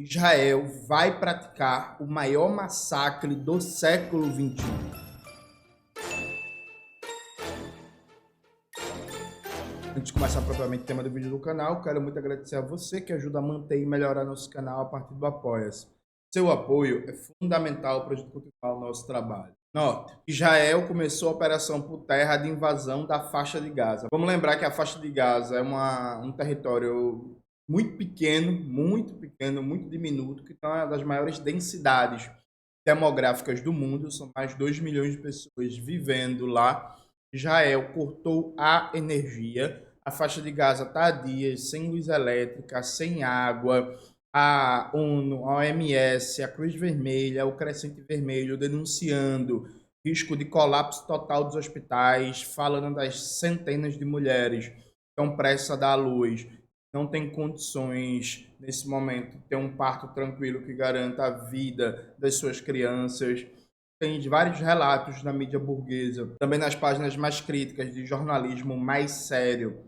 Israel vai praticar o maior massacre do século XXI. Antes de começar propriamente o tema do vídeo do canal, quero muito agradecer a você que ajuda a manter e melhorar nosso canal a partir do Apoia-se. Seu apoio é fundamental para a gente continuar o nosso trabalho. Note, Israel começou a operação por terra de invasão da faixa de Gaza. Vamos lembrar que a faixa de Gaza é um território muito pequeno, muito diminuto, que tem uma das maiores densidades demográficas do mundo. São mais de 2 milhões de pessoas vivendo lá. Israel cortou a energia. A faixa de Gaza está há dias sem luz elétrica, sem água. A ONU, a OMS, a Cruz Vermelha, o Crescente Vermelho denunciando risco de colapso total dos hospitais, falando das centenas de mulheres que estão prestes a dar à luz, não tem condições nesse momento de ter um parto tranquilo que garanta a vida das suas crianças. Tem vários relatos na mídia burguesa, também nas páginas mais críticas de jornalismo mais sério,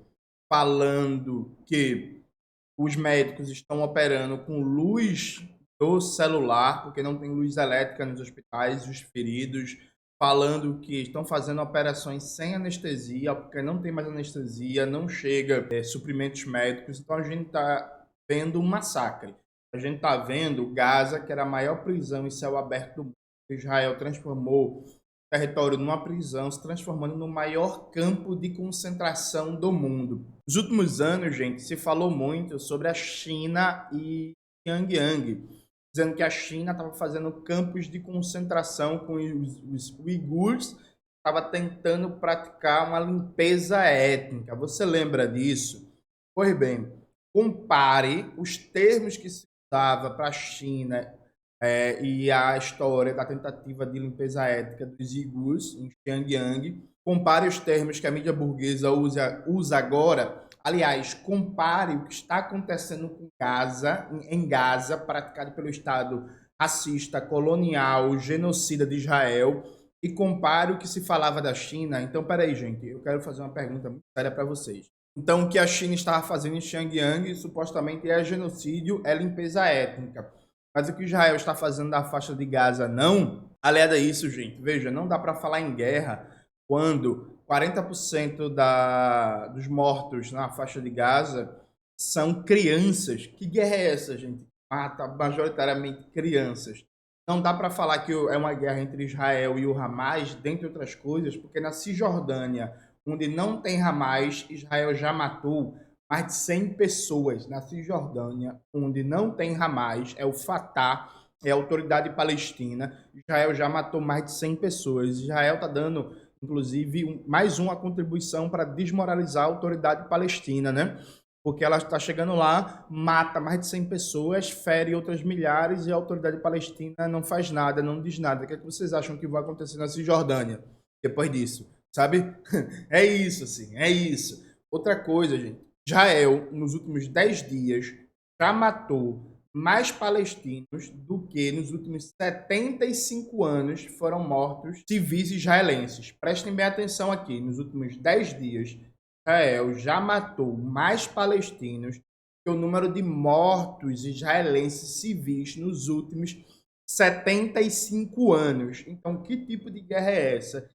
falando que os médicos estão operando com luz do celular, porque não tem luz elétrica nos hospitais, os feridos, falando que estão fazendo operações sem anestesia, porque não tem mais anestesia, não chega suprimentos médicos. Então a gente está vendo um massacre. A gente está vendo Gaza, que era a maior prisão em céu aberto do mundo. Israel transformou o território numa prisão, se transformando no maior campo de concentração do mundo. Nos últimos anos, gente, se falou muito sobre a China e Pyongyang, dizendo que a China estava fazendo campos de concentração com os uigures, estava tentando praticar uma limpeza étnica. Você lembra disso? Pois bem, compare os termos que se usava para a China e a história da tentativa de limpeza étnica dos uigures em Xinjiang. Compare os termos que a mídia burguesa usa agora. Aliás, compare o que está acontecendo com Gaza, em Gaza, praticado pelo Estado racista, colonial, genocida de Israel, e compare o que se falava da China. Então, peraí, gente, eu quero fazer uma pergunta muito séria para vocês. Então, o que a China estava fazendo em Xinjiang, supostamente é genocídio, é limpeza étnica. Mas o que Israel está fazendo da faixa de Gaza, não? Aliado a isso, gente, veja, não dá para falar em guerra quando 40% dos mortos na faixa de Gaza são crianças. Que guerra é essa, gente? Mata majoritariamente crianças. Não dá para falar que é uma guerra entre Israel e o Hamas, dentre outras coisas, porque na Cisjordânia, onde não tem Hamas, Israel já matou mais de 100 pessoas. Na Cisjordânia, onde não tem Hamas, é o Fatah, é a autoridade palestina. Israel já matou mais de 100 pessoas. Israel está dando, inclusive, mais uma contribuição para desmoralizar a autoridade palestina, né? Porque ela está chegando lá, mata mais de 100 pessoas, fere outras milhares e a autoridade palestina não faz nada, não diz nada. O que é que vocês acham que vai acontecer na Cisjordânia depois disso? Sabe? É isso, assim, é isso. Outra coisa, gente. Israel, nos últimos 10 dias, já matou mais palestinos do que nos últimos 75 anos foram mortos civis israelenses. Prestem bem atenção aqui, nos últimos 10 dias, Israel já matou mais palestinos que o número de mortos israelenses civis nos últimos 75 anos. Então, que tipo de guerra é essa?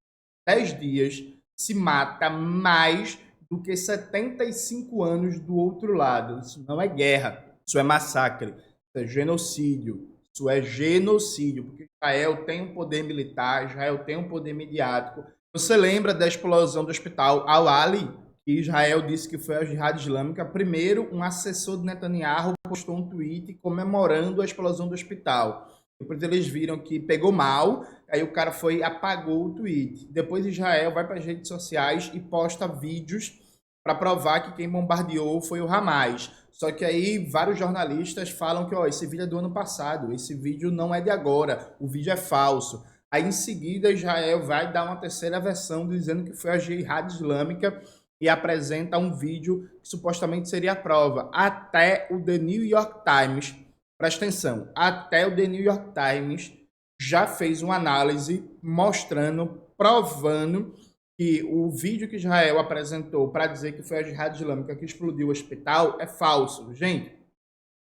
10 dias se mata mais do que 75 anos do outro lado. Isso não é guerra, isso é massacre, isso é genocídio. Isso é genocídio, porque Israel tem um poder militar, Israel tem um poder midiático. Você lembra da explosão do hospital Al-Ali, que Israel disse que foi a Jihad Islâmica? Primeiro, um assessor de Netanyahu postou um tweet comemorando a explosão do hospital. Depois eles viram que pegou mal, aí o cara foi e apagou o tweet. Depois Israel vai para as redes sociais e posta vídeos para provar que quem bombardeou foi o Hamas. Só que aí vários jornalistas falam que esse vídeo é do ano passado, esse vídeo não é de agora, o vídeo é falso. Aí em seguida Israel vai dar uma terceira versão dizendo que foi a Jihad Islâmica e apresenta um vídeo que supostamente seria a prova. Até o The New York Times, presta atenção, até o The New York Times já fez uma análise mostrando, provando que o vídeo que Israel apresentou para dizer que foi a Jihad Islâmica que explodiu o hospital é falso. Gente,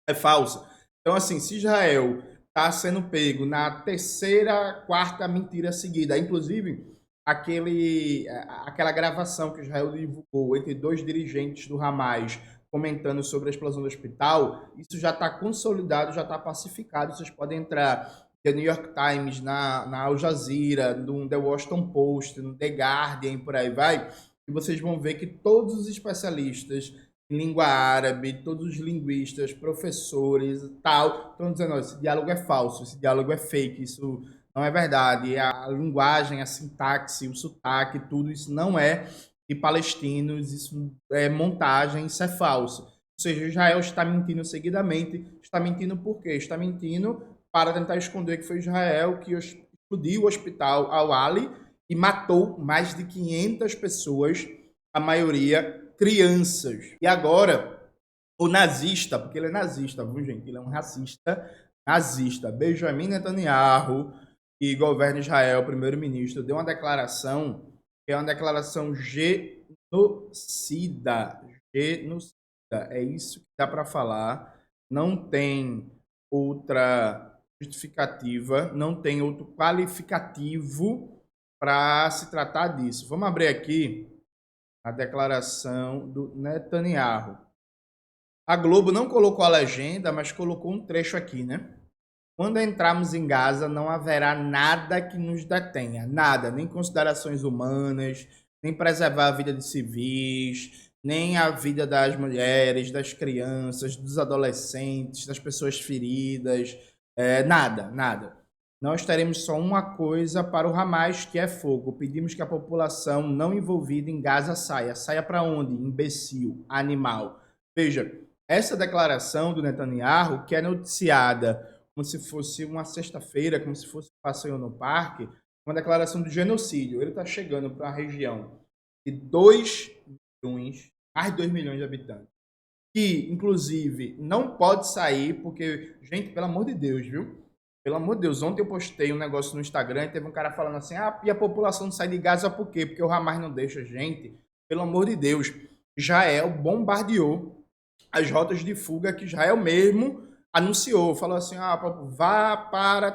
é falso. Então, assim, se Israel está sendo pego na terceira, quarta mentira seguida, inclusive aquela gravação que Israel divulgou entre dois dirigentes do Hamas comentando sobre a explosão do hospital, isso já está consolidado, já está pacificado. Vocês podem entrar no New York Times, na Al Jazeera, no The Washington Post, no The Guardian, por aí vai, e vocês vão ver que todos os especialistas em língua árabe, todos os linguistas, professores e tal, estão dizendo: esse diálogo é falso, esse diálogo é fake, isso não é verdade. A linguagem, a sintaxe, o sotaque, tudo isso não é de palestinos, isso é montagem, isso é falso. Ou seja, Israel está mentindo seguidamente. Está mentindo por quê? Está mentindo para tentar esconder que foi Israel que explodiu o hospital Al-Ali e matou mais de 500 pessoas, a maioria crianças. E agora, o nazista, porque ele é nazista, viu, gente? Ele é um racista nazista. Benjamin Netanyahu, que governa Israel, primeiro-ministro, deu uma declaração que é uma declaração genocida. Genocida. É isso que dá para falar. Não tem outra justificativa, não tem outro qualificativo para se tratar disso. Vamos abrir aqui a declaração do Netanyahu. A Globo não colocou a legenda, mas colocou um trecho aqui, né? Quando entrarmos em Gaza, não haverá nada que nos detenha. Nada, nem considerações humanas, nem preservar a vida de civis, nem a vida das mulheres, das crianças, dos adolescentes, das pessoas feridas. Nada, nada. Nós teremos só uma coisa para o Hamas, que é fogo. Pedimos que a população não envolvida em Gaza saia. Saia para onde? Imbecil, animal. Veja, essa declaração do Netanyahu, que é noticiada como se fosse uma sexta-feira, como se fosse um passeio no parque, uma declaração de genocídio. Ele está chegando para uma região de 2 milhões, mais de 2 milhões de habitantes, que, inclusive, não pode sair, porque, gente, pelo amor de Deus, viu? Pelo amor de Deus, ontem eu postei um negócio no Instagram e teve um cara falando assim: e a população não sai de Gaza por quê? Porque o Hamas não deixa a gente. Pelo amor de Deus, Israel bombardeou as rotas de fuga que Israel mesmo anunciou. Falou assim: vá para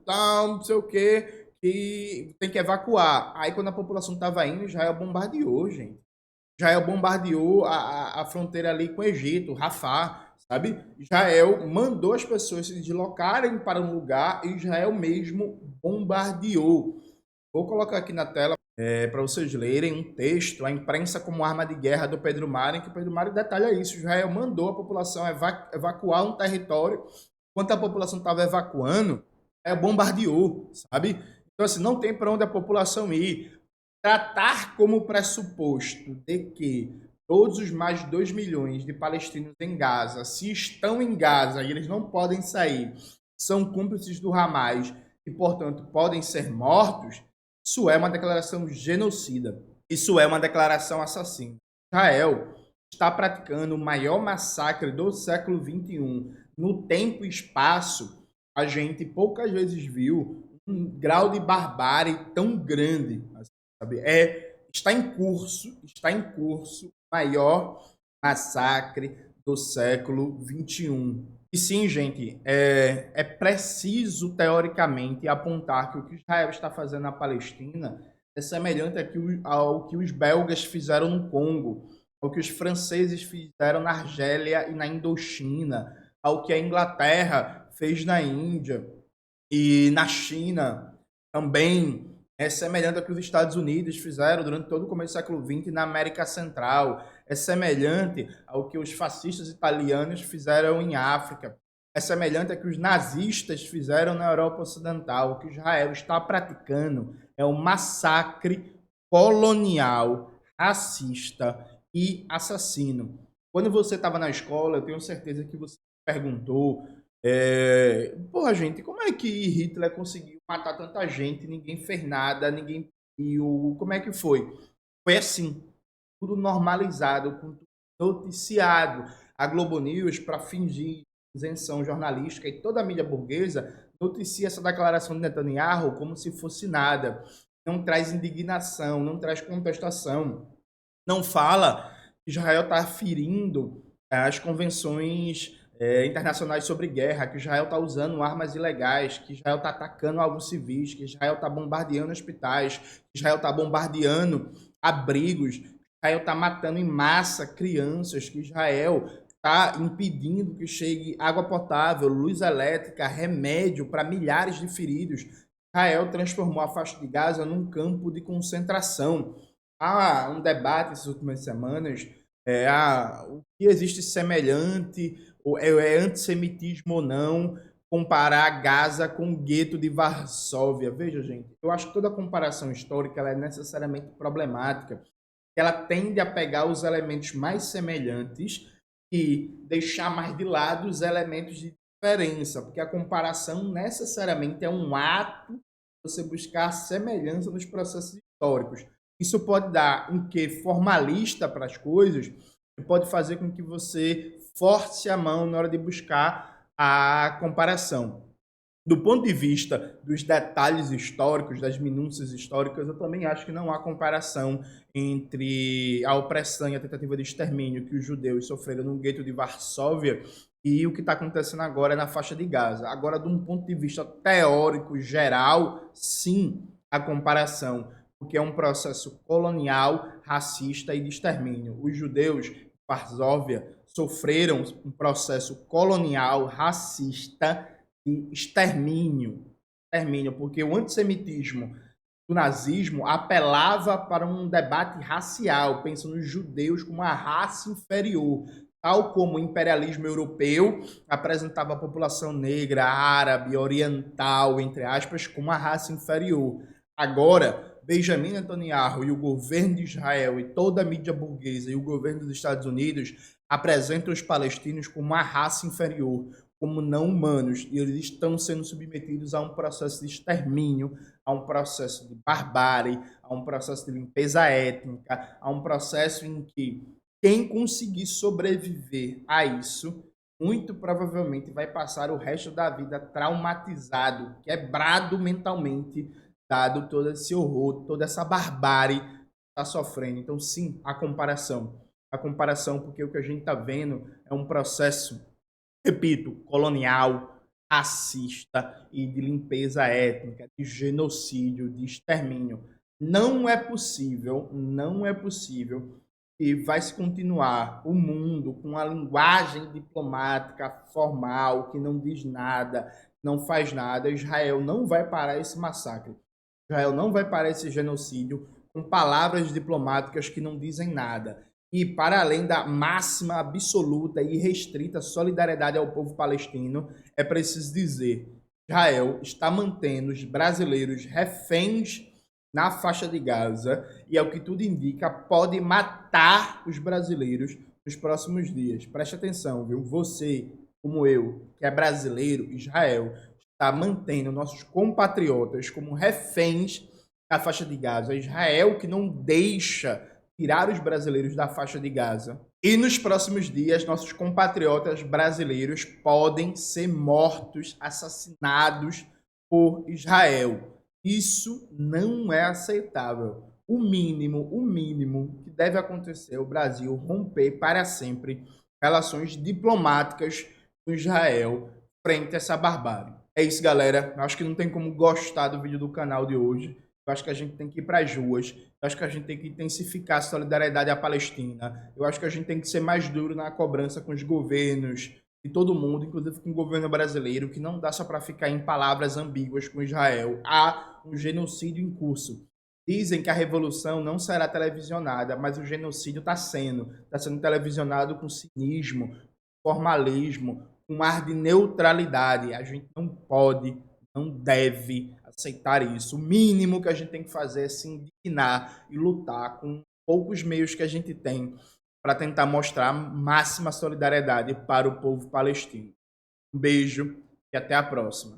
tal, não sei o quê, que tem que evacuar. Aí quando a população estava indo, Israel bombardeou, gente. Israel bombardeou a fronteira ali com o Egito, Rafah, sabe? Israel mandou as pessoas se deslocarem para um lugar e Israel mesmo bombardeou. Vou colocar aqui na tela para vocês lerem um texto, A Imprensa como Arma de Guerra, do Pedro Mari, que o Pedro Mari detalha isso. Israel mandou a população evacuar um território. Enquanto a população estava evacuando, bombardeou, sabe? Então, assim, não tem para onde a população ir. Tratar como pressuposto de que todos os mais de 2 milhões de palestinos em Gaza, se estão em Gaza e eles não podem sair, são cúmplices do Hamas e, portanto, podem ser mortos, isso é uma declaração genocida. Isso é uma declaração assassina. Israel está praticando o maior massacre do século XXI. No tempo e espaço, a gente poucas vezes viu um grau de barbárie tão grande. Sabe? Está em curso o maior massacre do século XXI. E sim, gente, é preciso, teoricamente, apontar que o que Israel está fazendo na Palestina é semelhante ao que os belgas fizeram no Congo, ao que os franceses fizeram na Argélia e na Indochina, ao que a Inglaterra fez na Índia e na China também. É semelhante ao que os Estados Unidos fizeram durante todo o começo do século XX na América Central. É semelhante ao que os fascistas italianos fizeram em África. É semelhante ao que os nazistas fizeram na Europa Ocidental. O que Israel está praticando é um massacre colonial, racista e assassino. Quando você estava na escola, eu tenho certeza que você perguntou: porra, gente, como é que Hitler conseguiu matar tanta gente, ninguém fez nada, ninguém viu, como é que foi? Foi assim, tudo normalizado, tudo noticiado. A Globo News, para fingir isenção jornalística, e toda a mídia burguesa noticia essa declaração de Netanyahu como se fosse nada. Não traz indignação, não traz contestação. Não fala que Israel está ferindo as convenções internacionais sobre guerra, que Israel está usando armas ilegais, que Israel está atacando alvos civis, que Israel está bombardeando hospitais, que Israel está bombardeando abrigos, que Israel está matando em massa crianças, que Israel está impedindo que chegue água potável, luz elétrica, remédio para milhares de feridos. Israel transformou a faixa de Gaza num campo de concentração. Há um debate essas últimas semanas, o que existe semelhante, ou é antissemitismo ou não, comparar Gaza com o gueto de Varsóvia. Veja, gente, eu acho que toda comparação histórica ela é necessariamente problemática. Ela tende a pegar os elementos mais semelhantes e deixar mais de lado os elementos de diferença, porque a comparação necessariamente é um ato de você buscar semelhança nos processos históricos. Isso pode dar um quê formalista para as coisas e pode fazer com que você force a mão na hora de buscar a comparação. Do ponto de vista dos detalhes históricos, das minúcias históricas, eu também acho que não há comparação entre a opressão e a tentativa de extermínio que os judeus sofreram no gueto de Varsóvia e o que está acontecendo agora na faixa de Gaza. Agora, de um ponto de vista teórico geral, sim, a comparação, porque é um processo colonial, racista e de extermínio. Os judeus de Varsóvia sofreram um processo colonial, racista de extermínio, porque o antissemitismo do nazismo apelava para um debate racial, pensando nos judeus como uma raça inferior, tal como o imperialismo europeu apresentava a população negra, árabe, oriental, entre aspas, como uma raça inferior. Agora, Benjamin Netanyahu e o governo de Israel e toda a mídia burguesa e o governo dos Estados Unidos apresentam os palestinos como uma raça inferior, como não humanos, e eles estão sendo submetidos a um processo de extermínio, a um processo de barbárie, a um processo de limpeza étnica, a um processo em que quem conseguir sobreviver a isso, muito provavelmente vai passar o resto da vida traumatizado, quebrado mentalmente, dado todo esse horror, toda essa barbárie que está sofrendo. Então, sim, a comparação. A comparação, porque o que a gente está vendo é um processo, repito, colonial, racista e de limpeza étnica, de genocídio, de extermínio. Não é possível que vai se continuar o mundo com uma linguagem diplomática formal que não diz nada, não faz nada. Israel não vai parar esse massacre. Israel não vai parar esse genocídio com palavras diplomáticas que não dizem nada. E, para além da máxima, absoluta e restrita solidariedade ao povo palestino, é preciso dizer: Israel está mantendo os brasileiros reféns na faixa de Gaza e, ao que tudo indica, pode matar os brasileiros nos próximos dias. Preste atenção, viu? Você, como eu, que é brasileiro, Israel está mantendo nossos compatriotas como reféns na faixa de Gaza. Israel que não deixa tirar os brasileiros da faixa de Gaza. E nos próximos dias, nossos compatriotas brasileiros podem ser mortos, assassinados por Israel. Isso não é aceitável. O mínimo que deve acontecer é o Brasil romper para sempre relações diplomáticas com Israel frente a essa barbárie. É isso, galera. Eu acho que não tem como gostar do vídeo do canal de hoje. Eu acho que a gente tem que ir para as ruas. Eu acho que a gente tem que intensificar a solidariedade à Palestina. Eu acho que a gente tem que ser mais duro na cobrança com os governos de todo mundo, inclusive com o governo brasileiro, que não dá só para ficar em palavras ambíguas com Israel. Há um genocídio em curso. Dizem que a revolução não será televisionada, mas o genocídio está sendo televisionado com cinismo, formalismo, com ar de neutralidade. A gente não pode, não deve aceitar isso. O mínimo que a gente tem que fazer é se indignar e lutar com poucos meios que a gente tem para tentar mostrar máxima solidariedade para o povo palestino. Um beijo e até a próxima.